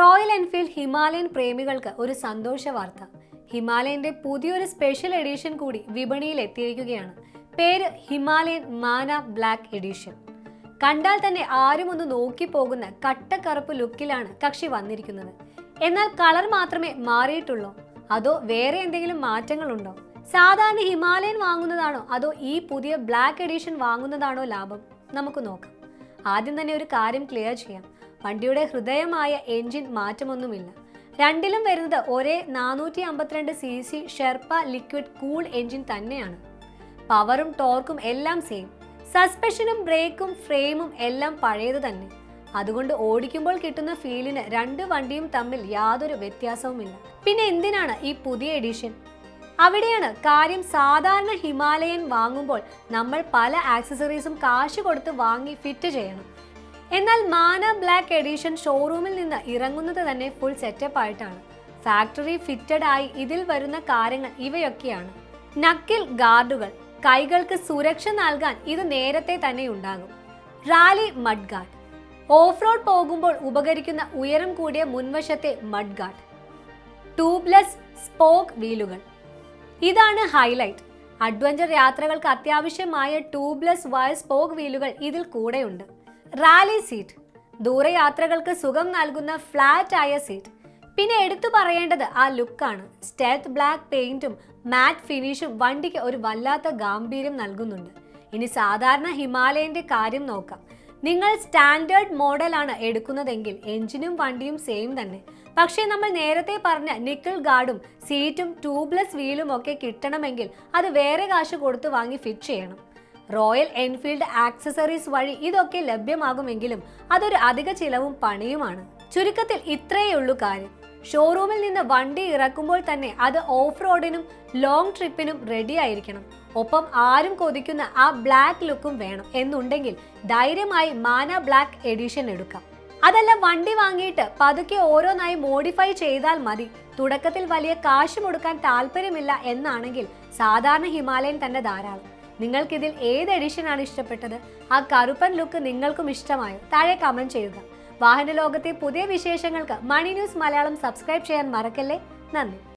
Royal Enfield Himalayan പ്രേമികൾക്ക് ഒരു സന്തോഷ വാർത്ത. ഹിമാലയന്റെ പുതിയൊരു സ്പെഷ്യൽ എഡിഷൻ കൂടി വിപണിയിൽ എത്തിയിരിക്കുകയാണ്. പേര് ഹിമാലയൻ മാന ബ്ലാക്ക് എഡിഷൻ. കണ്ടാൽ തന്നെ ആരും ഒന്ന് നോക്കി പോകുന്ന കട്ടക്കറുപ്പ് ലുക്കിലാണ് കക്ഷി വന്നിരിക്കുന്നത്. എന്നാൽ കളർ മാത്രമേ മാറിയിട്ടുള്ളൂ, അതോ വേറെ എന്തെങ്കിലും മാറ്റങ്ങളുണ്ടോ? സാധാരണ ഹിമാലയൻ വാങ്ങുന്നതാണോ അതോ ഈ പുതിയ ബ്ലാക്ക് എഡിഷൻ വാങ്ങുന്നതാണോ ലാഭം? നമുക്ക് നോക്കാം. ആദ്യം തന്നെ ഒരു കാര്യം ക്ലിയർ ചെയ്യാം. വണ്ടിയുടെ ഹൃദയമായ എൻജിൻ മാറ്റമൊന്നുമില്ല. രണ്ടിലും വരുന്നത് ഒരേ 452cc sherpa liquid cool engine തന്നെയാണ്. പവറും ടോർക്കും എല്ലാം സെയിം. സസ്പെൻഷനും ബ്രേക്കും ഫ്രെയിമും എല്ലാം പഴയത് തന്നെ. അതുകൊണ്ട് ഓടിക്കുമ്പോൾ കിട്ടുന്ന ഫീലിന് രണ്ട് വണ്ടിയും തമ്മിൽ യാതൊരു വ്യത്യാസവുമില്ല. പിന്നെ എന്തിനാണ് ഈ പുതിയ എഡിഷൻ? അവിടെയാണ് കാര്യം. സാധാരണ ഹിമാലയൻ വാങ്ങുമ്പോൾ നമ്മൾ പല ആക്സസറീസും കാശ് കൊടുത്ത് വാങ്ങി ഫിറ്റ് ചെയ്യണം. എന്നാൽ മാന ബ്ലാക്ക് എഡിഷൻ ഷോറൂമിൽ നിന്ന് ഇറങ്ങുന്നത് തന്നെ ഫുൾ സെറ്റപ്പ് ആയിട്ടാണ്. ഫാക്ടറി ഫിറ്റഡ് ആയി ഇതിൽ വരുന്ന കാര്യങ്ങൾ ഇവയൊക്കെയാണ്. നക്കിൽ ഗാർഡുകൾ, കൈകൾക്ക് സുരക്ഷ നൽകാൻ ഇത് നേരത്തെ തന്നെ ഉണ്ടാകും. Rally mud guard, off road പോകുമ്പോൾ ഉപകരിക്കുന്ന ഉയരം കൂടിയ മുൻവശത്തെ മഡ് ഗാർഡ്. ട്യൂബ്ലെസ് സ്പോക്ക് വീലുകൾ, ഇതാണ് ഹൈലൈറ്റ്. അഡ്വഞ്ചർ യാത്രകൾക്ക് അത്യാവശ്യമായ ട്യൂബ്ലെസ് വയർ സ്പോക്ക് വീലുകൾ ഇതിൽ കൂടെയുണ്ട്. റാലി സീറ്റ്, ദൂരയാത്രകൾക്ക് സുഖം നൽകുന്ന ഫ്ലാറ്റ് ആയ സീറ്റ്. പിന്നെ എടുത്തു പറയേണ്ടത് ആ ലുക്കാണ്. സ്റ്റെൽത്ത് ബ്ലാക്ക് പെയിന്റും മാറ്റ് ഫിനിഷും വണ്ടിക്ക് ഒരു വല്ലാത്ത ഗാംഭീര്യം നൽകുന്നുണ്ട്. ഇനി സാധാരണ ഹിമാലയന്റെ കാര്യം നോക്കാം. നിങ്ങൾ സ്റ്റാൻഡേർഡ് മോഡലാണ് എടുക്കുന്നതെങ്കിൽ എഞ്ചിനും വണ്ടിയും സെയിം തന്നെ. പക്ഷേ നമ്മൾ നേരത്തെ പറഞ്ഞ നിക്കിൾ ഗാർഡും സീറ്റും ട്യൂബ്ലെസ് വീലും ഒക്കെ കിട്ടണമെങ്കിൽ അത് വേറെ കാശ് കൊടുത്ത് വാങ്ങി ഫിറ്റ് ചെയ്യണം. റോയൽ എൻഫീൽഡ് ആക്സസറീസ് വഴി ഇതൊക്കെ ലഭ്യമാകുമെങ്കിലും അതൊരു അധിക ചിലവും പണിയുമാണ്. ചുരുക്കത്തിൽ ഇത്രയേ ഉള്ളൂ കാര്യം. ഷോറൂമിൽ നിന്ന് വണ്ടി ഇറക്കുമ്പോൾ തന്നെ അത് ഓഫ് റോഡിനും ലോങ് ട്രിപ്പിനും റെഡി ആയിരിക്കണം. ഒപ്പം ആരും കൊതിക്കുന്ന ആ ബ്ലാക്ക് ലുക്കും വേണം എന്നുണ്ടെങ്കിൽ ധൈര്യമായി മാന ബ്ലാക്ക് എഡിഷൻ എടുക്കാം. അതല്ല, വണ്ടി വാങ്ങിയിട്ട് പതുക്കെ ഓരോന്നായി മോഡിഫൈ ചെയ്താൽ മതി, തുടക്കത്തിൽ വലിയ കാശ് മുടക്കാൻ താല്പര്യമില്ല എന്നാണെങ്കിൽ സാധാരണ ഹിമാലയൻ തന്നെ ധാരാളം. നിങ്ങൾക്കിതിൽ ഏത് എഡിഷനാണ് ഇഷ്ടപ്പെട്ടത്? ആ കറുപ്പൻ ലുക്ക് നിങ്ങൾക്കും ഇഷ്ടമായോ? താഴെ കമന്റ് ചെയ്യുക. വാഹന ലോകത്തെ പുതിയ വിശേഷങ്ങൾക്ക് മണി ന്യൂസ് മലയാളം സബ്സ്ക്രൈബ് ചെയ്യാൻ മറക്കല്ലേ. നന്ദി.